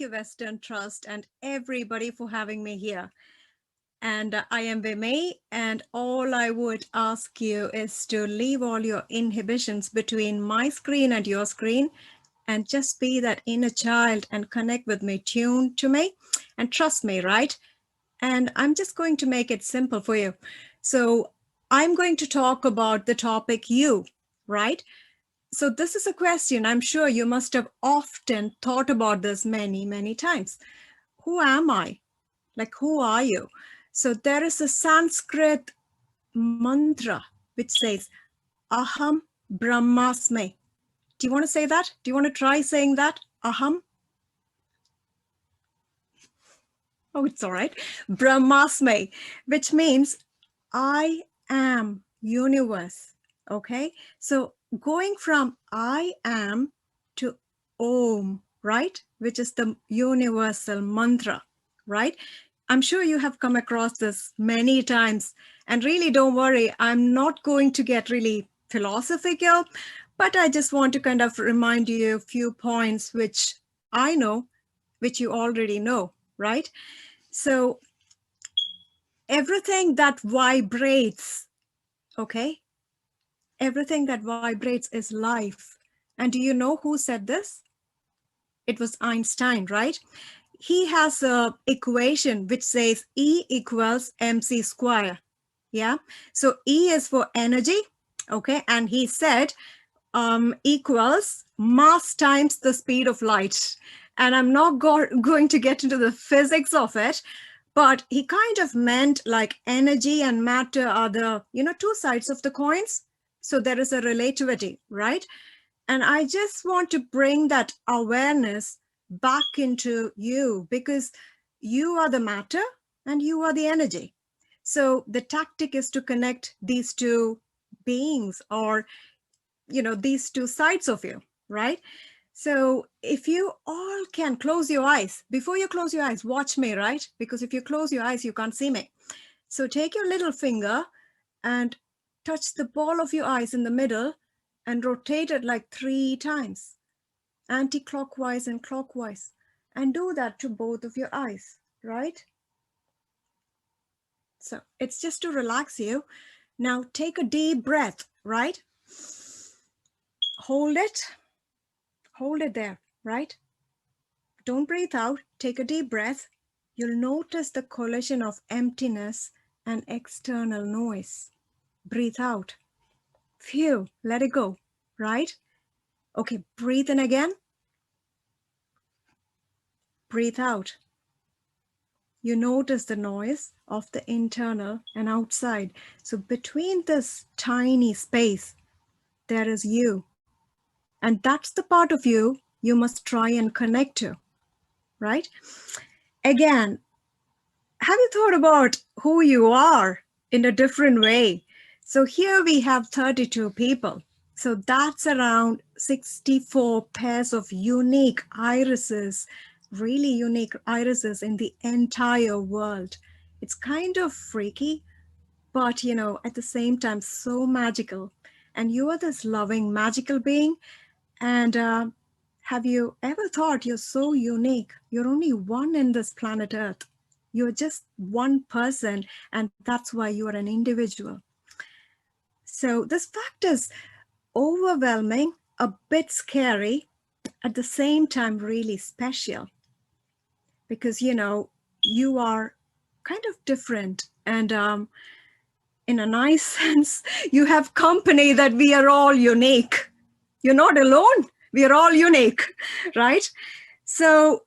you, Western Trust, and everybody for having me here. And I am Vimay, and all I would ask you is to leave all your inhibitions between my screen and your screen and just be that inner child and connect with me, tune to me, and trust me, right? And I'm just going to make it simple for you. So I'm going to talk about the topic you, right? So this is a question I'm sure you must have often thought about this many, many times. Who am I? Like, who are you? So there is a Sanskrit mantra which says, Aham Brahmasmi. Do you want to say that? Do you want to try saying that? Aham? Oh, it's all right. Brahmasmi, which means I am universe. Okay. So going from I am to Om, right? Which is the universal mantra, right? I'm sure you have come across this many times. And really, don't worry, I'm not going to get really philosophical, but I just want to kind of remind you a few points which I know, which you already know, right? So everything that vibrates, okay? Everything that vibrates is life. And do you know who said this? It was Einstein, right? He has a equation which says E equals mc square. Yeah. So E is for energy. Okay. And he said equals mass times the speed of light. And I'm not going to get into the physics of it, but he kind of meant like energy and matter are the, two sides of the coins. So there is a relativity, right? And I just want to bring that awareness back into you because you are the matter and you are the energy. So the tactic is to connect these two beings or, these two sides of you, right? So if you all can close your eyes, before you close your eyes, watch me, right? Because if you close your eyes, you can't see me. So take your little finger and touch the ball of your eyes in the middle and rotate it like 3 times, anti-clockwise and clockwise. And do that to both of your eyes, right? So it's just to relax you. Now take a deep breath, right? Hold it there, right? Don't breathe out, take a deep breath. You'll notice the collision of emptiness and external noise. Breathe out. Phew, let it go, right? Okay, breathe in again. Breathe out. You notice the noise of the internal and outside. So between this tiny space, there is you. And that's the part of you must try and connect to, right? Again, have you thought about who you are in a different way? So here we have 32 people. So that's around 64 pairs of unique irises, really unique irises in the entire world. It's kind of freaky, but at the same time, so magical. And you are this loving, magical being. And have you ever thought you're so unique? You're only one in this planet Earth. You're just one person, and that's why you are an individual. So this fact is overwhelming, a bit scary, at the same time really special. Because, you are kind of different. And in a nice sense, you have company that we are all unique. You're not alone. We are all unique, right? So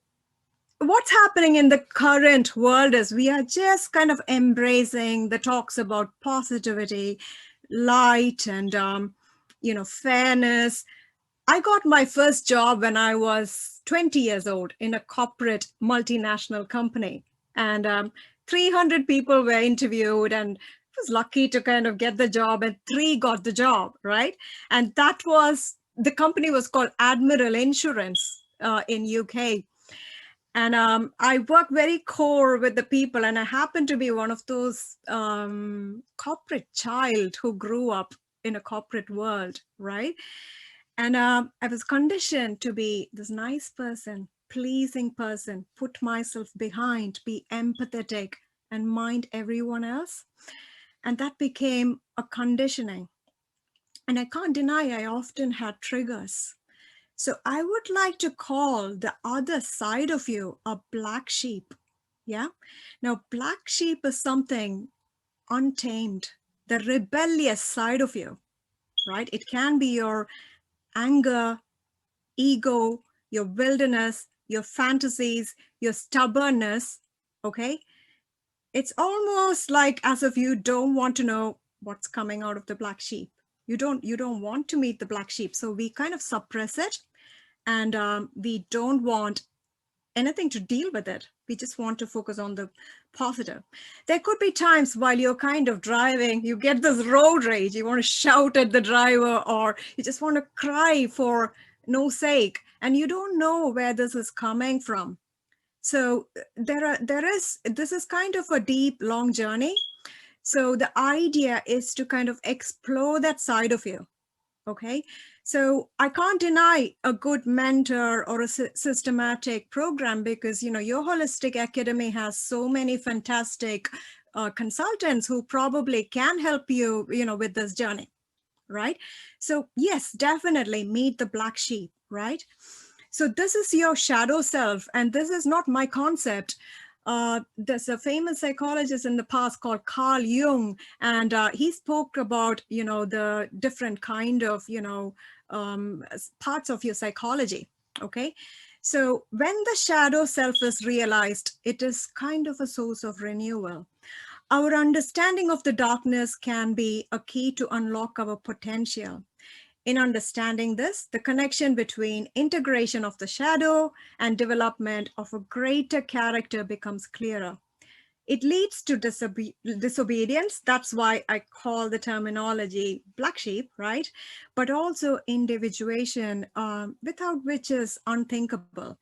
what's happening in the current world is we are just kind of embracing the talks about positivity, light, and fairness. I got my first job when I was 20 years old in a corporate multinational company, and 300 people were interviewed, and I was lucky to kind of get the job, and 3 got the job, right? And that was, the company was called Admiral Insurance in UK. And I work very core with the people, and I happen to be one of those corporate child who grew up in a corporate world, right? And I was conditioned to be this nice person, pleasing person, put myself behind, be empathetic, and mind everyone else. And that became a conditioning. And I can't deny I often had triggers. So I would like to call the other side of you a black sheep. Yeah. Now, black sheep is something untamed, the rebellious side of you, right? It can be your anger, ego, your wilderness, your fantasies, your stubbornness. Okay. It's almost like as if you don't want to know what's coming out of the black sheep. You don't want to meet the black sheep. So we kind of suppress it, and we don't want anything to deal with it. We just want to focus on the positive. There could be times while you're kind of driving, you get this road rage. You want to shout at the driver, or you just want to cry for no sake, and you don't know where this is coming from. So this is kind of a deep, long journey. So the idea is to kind of explore that side of you. Okay. So I can't deny a good mentor or a systematic program, because, you know, your holistic academy has so many fantastic consultants who probably can help you, you know, with this journey. Right. So yes, definitely meet the black sheep. Right. So this is your shadow self, and this is not my concept. There's a famous psychologist in the past called Carl Jung, and he spoke about, you know, the different kind of, you know, parts of your psychology. Okay. So when the shadow self is realized, it is kind of a source of renewal. Our understanding of the darkness can be a key to unlock our potential. In understanding this, the connection between integration of the shadow and development of a greater character becomes clearer. It leads to disobedience. That's why I call the terminology black sheep, right? But also individuation, without which is unthinkable.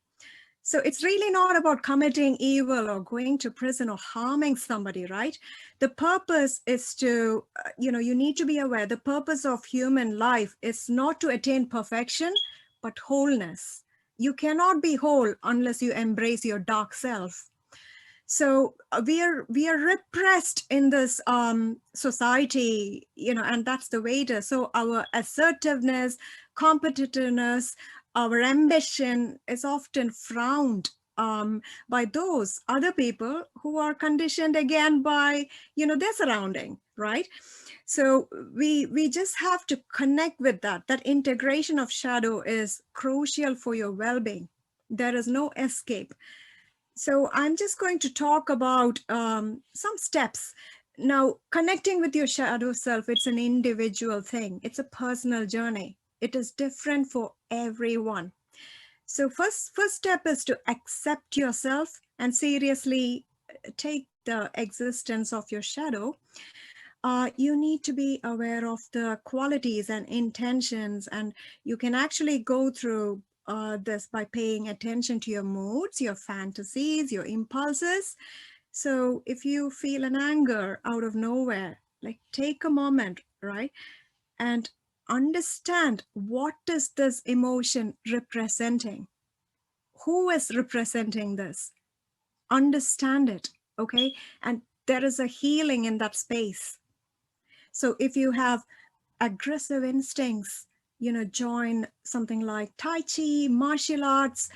So it's really not about committing evil or going to prison or harming somebody, right? The purpose is to, you need to be aware, the purpose of human life is not to attain perfection, but wholeness. You cannot be whole unless you embrace your dark self. So we are repressed in this society, and that's the way it is. So our assertiveness, competitiveness, our ambition is often frowned by those other people who are conditioned again by their surrounding, right? So we just have to connect with that integration of shadow is crucial for your well-being. There is no escape. So I'm just going to talk about some steps. Now, connecting with your shadow self, it's an individual thing. It's a personal journey. It is different for everyone. So first step is to accept yourself and seriously take the existence of your shadow. You need to be aware of the qualities and intentions, and you can actually go through this by paying attention to your moods, your fantasies, your impulses. So if you feel an anger out of nowhere, like take a moment, right? And understand, what is this emotion representing? Who is representing this? Understand it, okay? And there is a healing in that space. So if you have aggressive instincts, join something like Tai Chi, martial arts,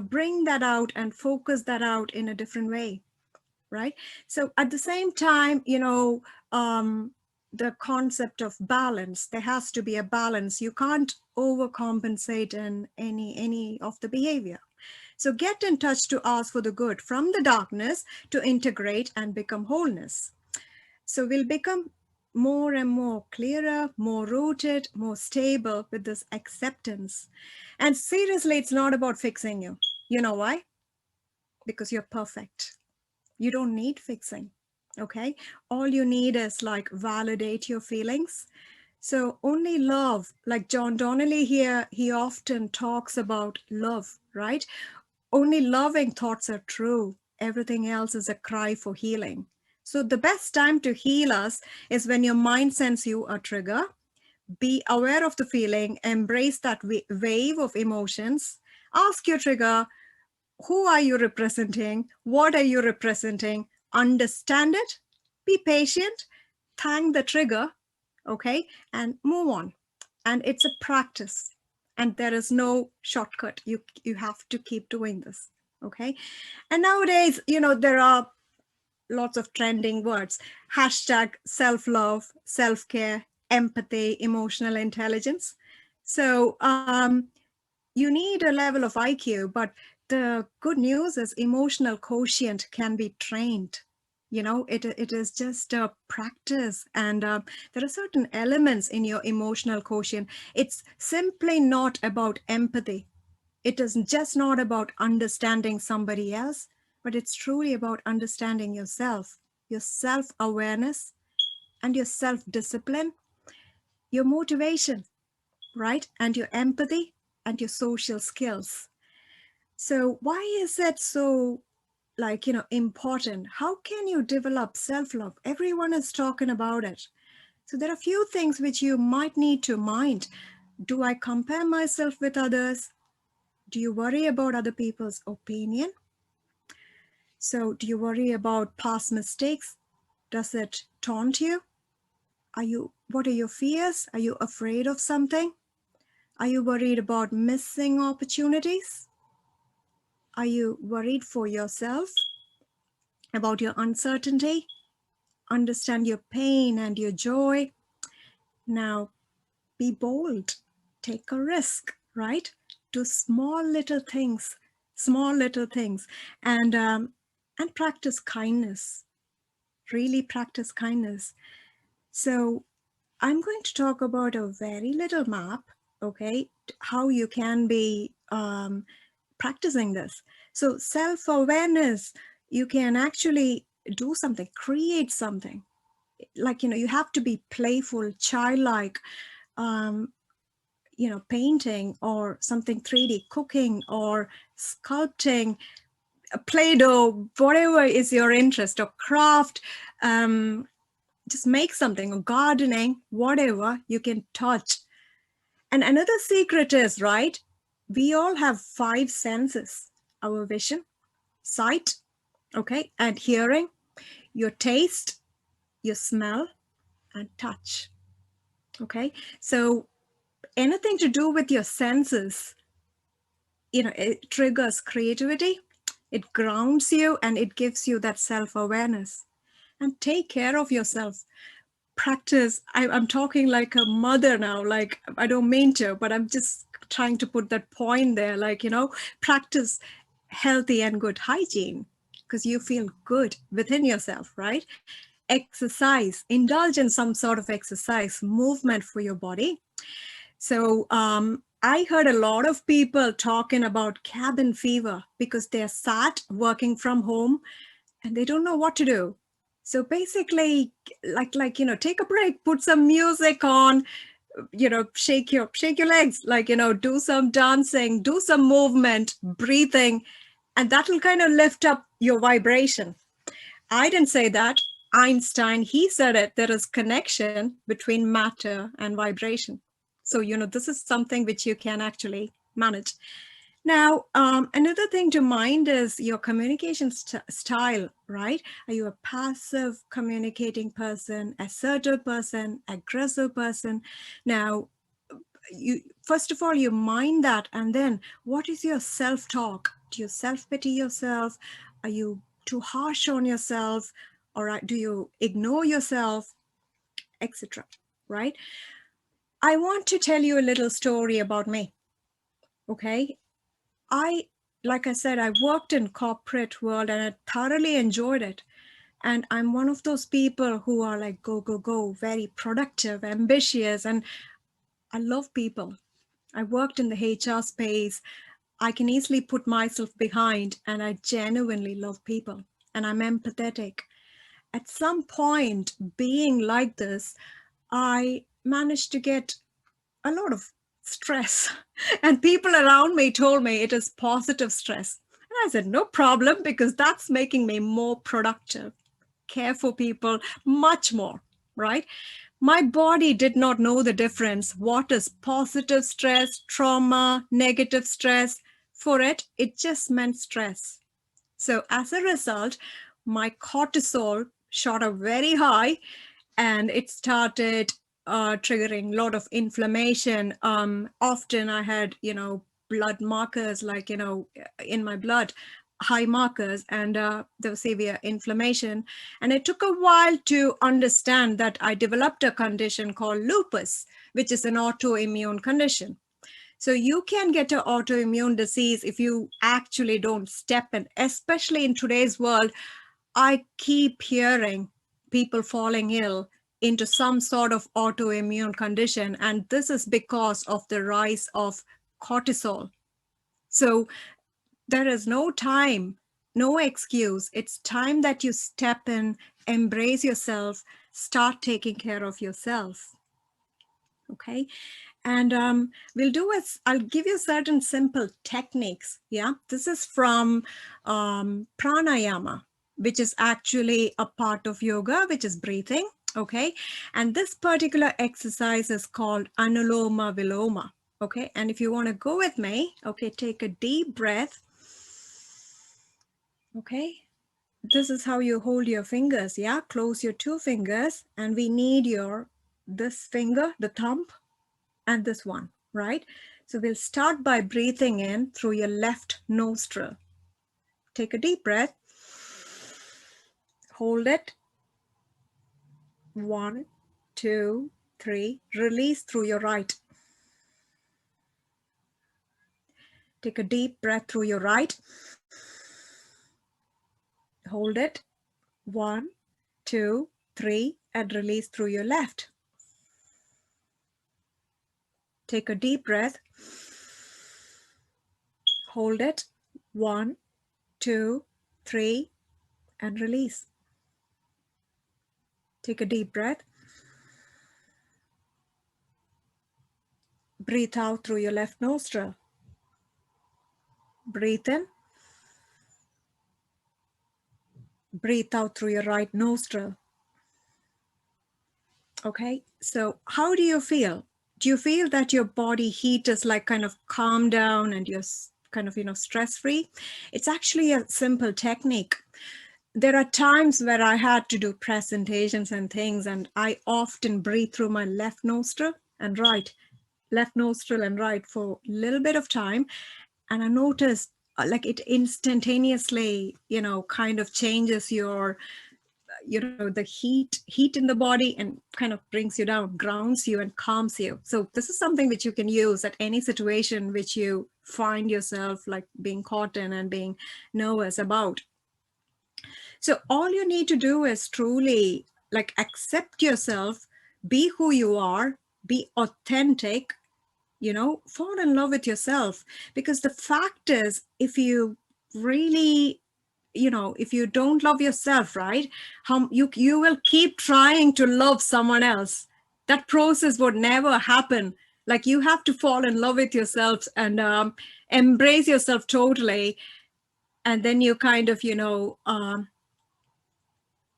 bring that out and focus that out in a different way, right? So at the same time, the concept of balance, there has to be a balance. You can't overcompensate in any of the behavior. So get in touch to ask for the good from the darkness to integrate and become wholeness. So we'll become more and more clearer, more rooted, more stable with this acceptance. And seriously, it's not about fixing you. You know why? Because you're perfect. You don't need fixing. Okay. All you need is like validate your feelings. So only love, like John Donnelly here, he often talks about love, right? Only loving thoughts are true. Everything else is a cry for healing. So the best time to heal us is when your mind sends you a trigger. Be aware of the feeling, embrace that wave of emotions, ask your trigger, who are you representing? What are you representing? Understand it, be patient, thank the trigger, okay, and move on. And it's a practice, and there is no shortcut. You have to keep doing this, okay? And nowadays, there are lots of trending words. Hashtag self-love, self-care, empathy, emotional intelligence. So you need a level of IQ, but the good news is emotional quotient can be trained. It is just a practice, and there are certain elements in your emotional quotient. It's simply not about empathy. It is just not about understanding somebody else, but it's truly about understanding yourself, your self-awareness, and your self-discipline, your motivation, right? And your empathy and your social skills. So why is that so important? How can you develop self-love? Everyone is talking about it. So there are a few things which you might need to mind. Do I compare myself with others? Do you worry about other people's opinion? So do you worry about past mistakes? Does it taunt you? What are your fears? Are you afraid of something? Are you worried about missing opportunities? Are you worried for yourself about your uncertainty? Understand your pain and your joy. Now, be bold, take a risk, right? Do small little things, and practice kindness. Really practice kindness. So I'm going to talk about a very little map, okay, how you can be practicing this. So self-awareness, you can actually do something, create something. Like, you have to be playful, childlike, painting or something 3D, cooking or sculpting, Play-Doh, whatever is your interest, or craft, just make something, or gardening, whatever you can touch. And another secret is, right, we all have 5 senses: our vision, sight, okay, and hearing, your taste, your smell, and touch, okay? So anything to do with your senses, it triggers creativity, it grounds you, and it gives you that self-awareness. And take care of yourself. Practice. I'm talking like a mother now, like I don't mean to, but I'm just trying to put that point there, like, practice healthy and good hygiene, because you feel good within yourself, right? Exercise, indulge in some sort of exercise, movement for your body. So I heard a lot of people talking about cabin fever because they're sat working from home and they don't know what to do. So basically, take a break, put some music on, shake your legs, do some dancing, do some movement, breathing, and that will kind of lift up your vibration. I didn't say that. Einstein, he said it. There is connection between matter and vibration. So, this is something which you can actually manage. Now, another thing to mind is your communication style, right? Are you a passive communicating person, assertive person, aggressive person? Now, first of all, you mind that, and then what is your self-talk? Do you self-pity yourself? Are you too harsh on yourself? Or do you ignore yourself, etc., right? I want to tell you a little story about me, okay? Like I said, I worked in corporate world and I thoroughly enjoyed it. And I'm one of those people who are like, go, go, go, very productive, ambitious, and I love people. I worked in the HR space. I can easily put myself behind, and I genuinely love people, and I'm empathetic. At some point, being like this, I managed to get a lot of stress, and people around me told me it is positive stress. And I said, no problem, because that's making me more productive, care for people much more, right? My body did not know the difference. What is positive stress, trauma, negative stress, for it, it just meant stress. So as a result, my cortisol shot up very high, and it started triggering a lot of inflammation. Often I had, blood markers, like, in my blood, high markers, and there was severe inflammation. And it took a while to understand that I developed a condition called lupus, which is an autoimmune condition. So you can get an autoimmune disease if you actually don't step in, especially in today's world. I keep hearing people falling ill into some sort of autoimmune condition, and this is because of the rise of cortisol. So there is no time, no excuse. It's time that you step in, embrace yourself, start taking care of yourself. Okay. And I'll give you certain simple techniques. Yeah. This is from pranayama, which is actually a part of yoga, which is breathing. Okay. And this particular exercise is called Analoma Viloma. Okay. And if you want to go with me, okay, take a deep breath. Okay. This is how you hold your fingers. Yeah. Close your two fingers, and we need this finger, the thumb, and this one, right? So we'll start by breathing in through your left nostril. Take a deep breath. Hold it. 1, 2, 3. Release through your right. Take a deep breath through your right. Hold it. 1, 2, 3, and release through your left. Take a deep breath. Hold it. 1, 2, 3, and release. Take a deep breath. Breathe out through your left nostril. Breathe in. Breathe out through your right nostril. Okay, so how do you feel? Do you feel that your body heat is like kind of calm down and you're kind of, stress-free? It's actually a simple technique. There are times where I had to do presentations and things, and I often breathe through my left nostril and right, left nostril and right for a little bit of time. And I noticed like it instantaneously, kind of changes your the heat in the body and kind of brings you down, grounds you and calms you. So this is something which you can use at any situation which you find yourself like being caught in and being nervous about. So all you need to do is truly like accept yourself, be who you are, be authentic, fall in love with yourself. Because the fact is, if you really, if you don't love yourself, right, you will keep trying to love someone else. That process would never happen. Like, you have to fall in love with yourself and embrace yourself totally. And then you kind of, you'll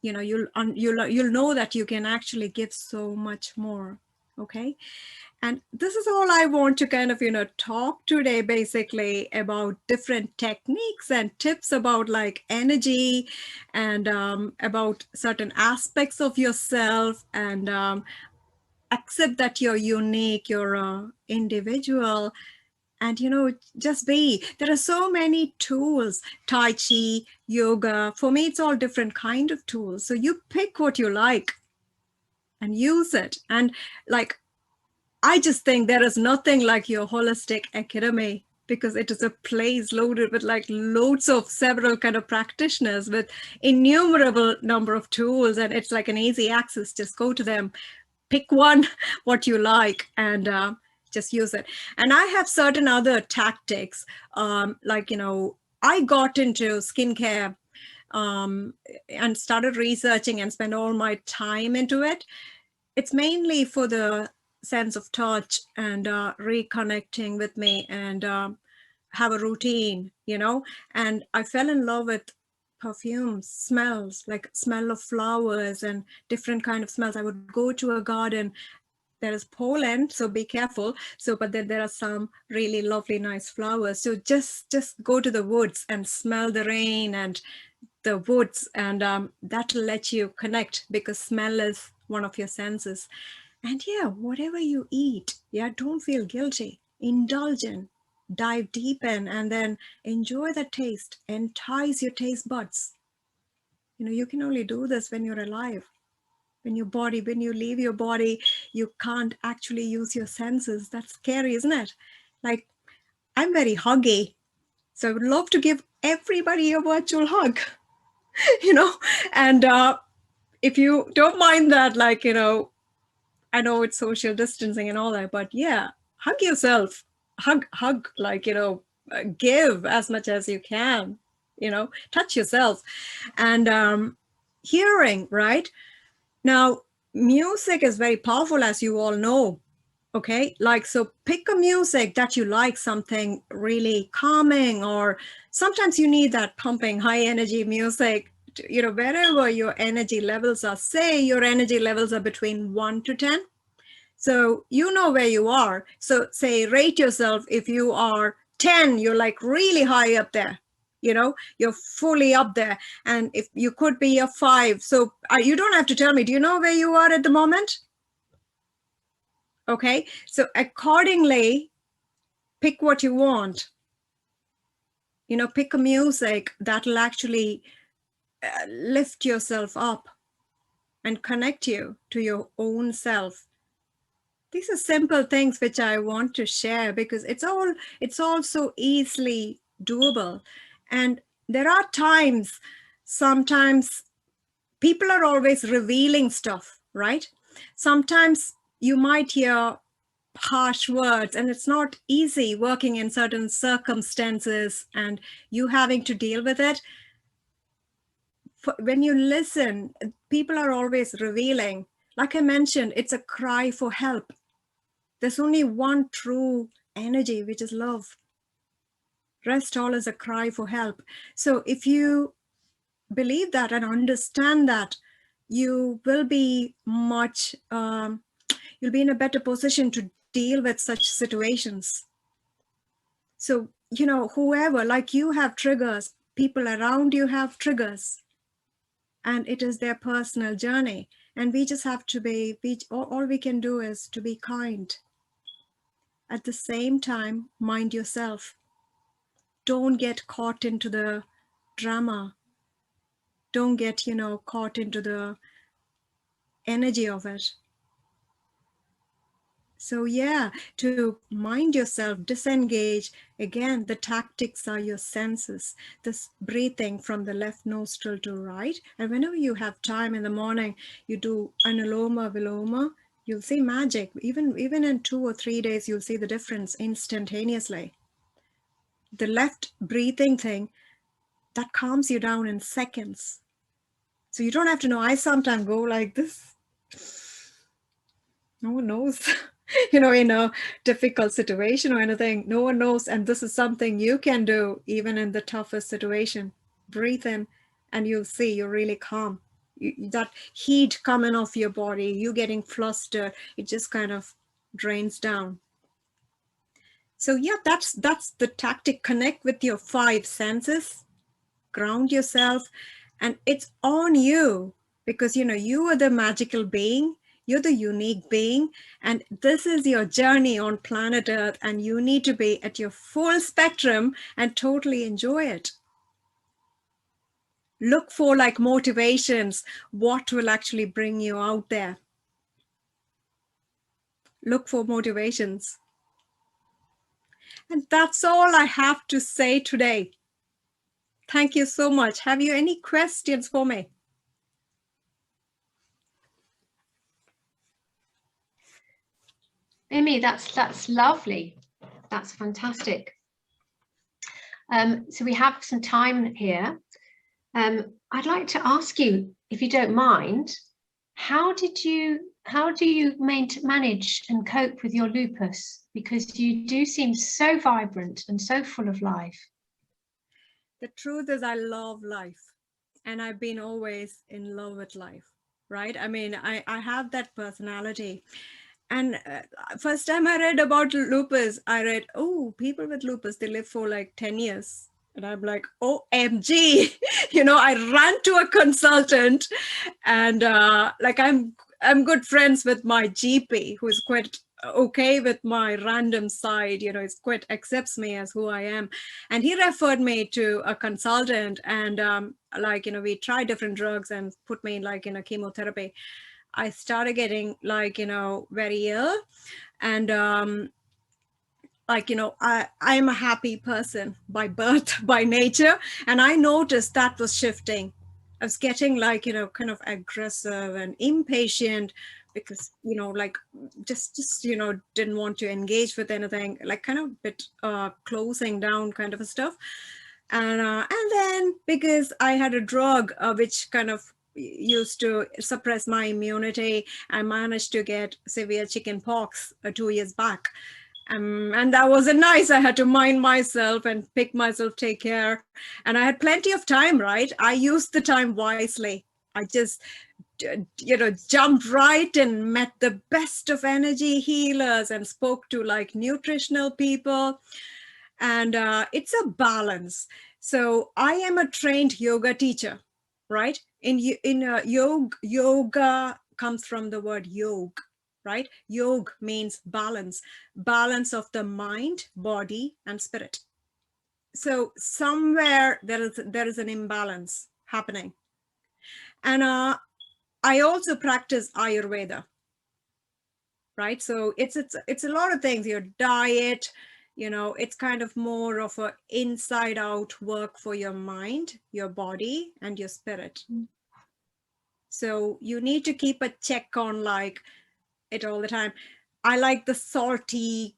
know that you can actually give so much more. Okay. And this is all I want to kind of, talk today, basically, about different techniques and tips about like energy and about certain aspects of yourself, and accept that you're unique, you're an individual, and, just be. There are so many tools, Tai Chi, yoga. For me, it's all different kind of tools. So you pick what you like and use it. And like, I just think there is nothing like your holistic academy, because it is a place loaded with like loads of several kind of practitioners with innumerable number of tools, and it's like an easy access. Just go to them, pick one, what you like, and just use it. And I have certain other tactics, like, I got into skincare and started researching and spent all my time into it. It's mainly for the sense of touch and reconnecting with me, and have a routine, and I fell in love with perfumes, smells, like smell of flowers and different kind of smells. I would go to a garden, there is pollen, so be careful. So, but then there are some really lovely, nice flowers. So just go to the woods and smell the rain and the woods, and that'll let you connect, because smell is one of your senses. And yeah, whatever you eat, yeah, don't feel guilty. Indulge in, dive deep in, and then enjoy the taste. Entice your taste buds. You know, you can only do this when you're alive. When you leave your body, you can't actually use your senses. That's scary, isn't it? Like, I'm very huggy, so I would love to give everybody a virtual hug, you know, and if you don't mind that, like, you know, I know it's social distancing and all that, but yeah, hug yourself, hug, like, you know, give as much as you can, you know, touch yourself. And hearing, right? Now, music is very powerful, as you all know. Okay, like, so pick a music that you like, something really calming, or sometimes you need that pumping high energy music, you know, wherever your energy levels are. Say your energy levels are between 1 to 10. So you know where you are. So say, rate yourself. If you are 10, you're like really high up there. You know, you're fully up there. And if you could be a 5. So you don't have to tell me. Do you know where you are at the moment? Okay. So accordingly, pick what you want. You know, pick a music that'll actually lift yourself up and connect you to your own self. These are simple things which I want to share, because it's all so easily doable. And there are times, sometimes people are always revealing stuff, right? Sometimes you might hear harsh words, and it's not easy working in certain circumstances and you having to deal with it. When you listen, people are always revealing. Like I mentioned, it's a cry for help. There's only one true energy, which is love. Rest all is a cry for help. So if you believe that and understand that, you will be much, you'll be in a better position to deal with such situations. So, you know, whoever, like, you have triggers, people around you have triggers, and it is their personal journey. And we just have to all we can do is to be kind. At the same time, mind yourself. Don't get caught into the drama. Don't get, you know, caught into the energy of it. So yeah, to mind yourself, disengage. Again, the tactics are your senses. This breathing from the left nostril to right. And whenever you have time in the morning, you do Analoma Viloma, you'll see magic. Even in 2 or 3 days, you'll see the difference instantaneously. The left breathing thing, that calms you down in seconds. So you don't have to know. I sometimes go like this. No one knows, you know, in a difficult situation or anything, no one knows. And this is something you can do even in the toughest situation. Breathe in and you'll see you're really calm. That heat coming off your body, you getting flustered, it just kind of drains down. So yeah, that's the tactic. Connect with your 5 senses, ground yourself, and it's on you, because, you know, you are the magical being. You're the unique being, and this is your journey on planet Earth, and you need to be at your full spectrum and totally enjoy it. Look for, like, motivations. What will actually bring you out there? Look for motivations. And that's all I have to say today. Thank you so much. Have you any questions for me? Amy, that's lovely. That's fantastic. So we have some time here. I'd like to ask you, if you don't mind, how do you manage and cope with your lupus? Because you do seem so vibrant and so full of life. The truth is, I love life, and I've been always in love with life, right? I mean, I have that personality. And first time I read about lupus, I read, oh, people with lupus, they live for like 10 years. And I'm like, OMG, I ran to a consultant, and like I'm good friends with my GP, who is quite okay with my random side, he's quite accepts me as who I am. And he referred me to a consultant, and we tried different drugs and put me in a chemotherapy. I started getting very ill, and I am a happy person by birth, by nature, and I noticed that was shifting. I was getting kind of aggressive and impatient, because just didn't want to engage with anything, kind of a bit closing down kind of a stuff. And then because I had a drug which kind of used to suppress my immunity, I managed to get severe chicken pox 2 years back. And that wasn't nice. I had to mind myself and pick myself, take care. And I had plenty of time, right? I used the time wisely. I just, jumped right and met the best of energy healers and spoke to nutritional people. And it's a balance. So I am a trained yoga teacher, right? In yoga comes from the word yog, right? Yog means balance of the mind, body, and spirit. So somewhere there is an imbalance happening. And I also practice Ayurveda, right? So it's a lot of things. Your diet, it's kind of more of a inside out work for your mind, your body, and your spirit. So you need to keep a check on it all the time. I like the salty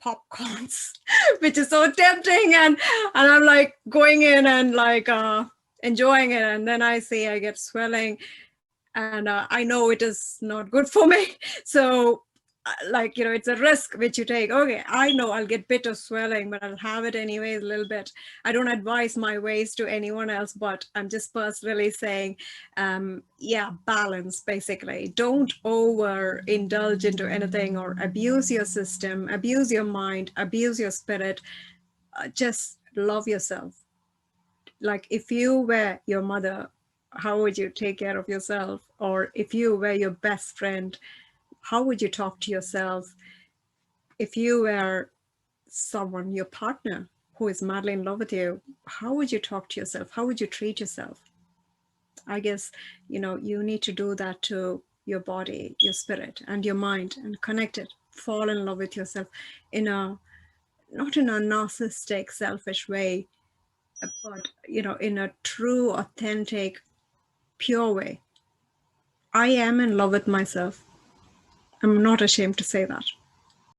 popcorns, which is so tempting, and I'm like going in and enjoying it, and then I see I get swelling, and I know it is not good for me. So it's a risk which you take. Okay, I know I'll get bit of swelling, but I'll have it anyways a little bit. I don't advise my ways to anyone else, but I'm just personally saying, yeah, balance, basically. Don't over indulge into anything or abuse your system, abuse your mind, abuse your spirit. Just love yourself. Like if you were your mother, how would you take care of yourself? Or if you were your best friend, how would you talk to yourself? If you were someone, your partner, who is madly in love with you, how would you talk to yourself? How would you treat yourself? I guess, you need to do that to your body, your spirit, and your mind, and connect it. Fall in love with yourself not in a narcissistic, selfish way, but, in a true, authentic, pure way. I am in love with myself. I'm not ashamed to say that.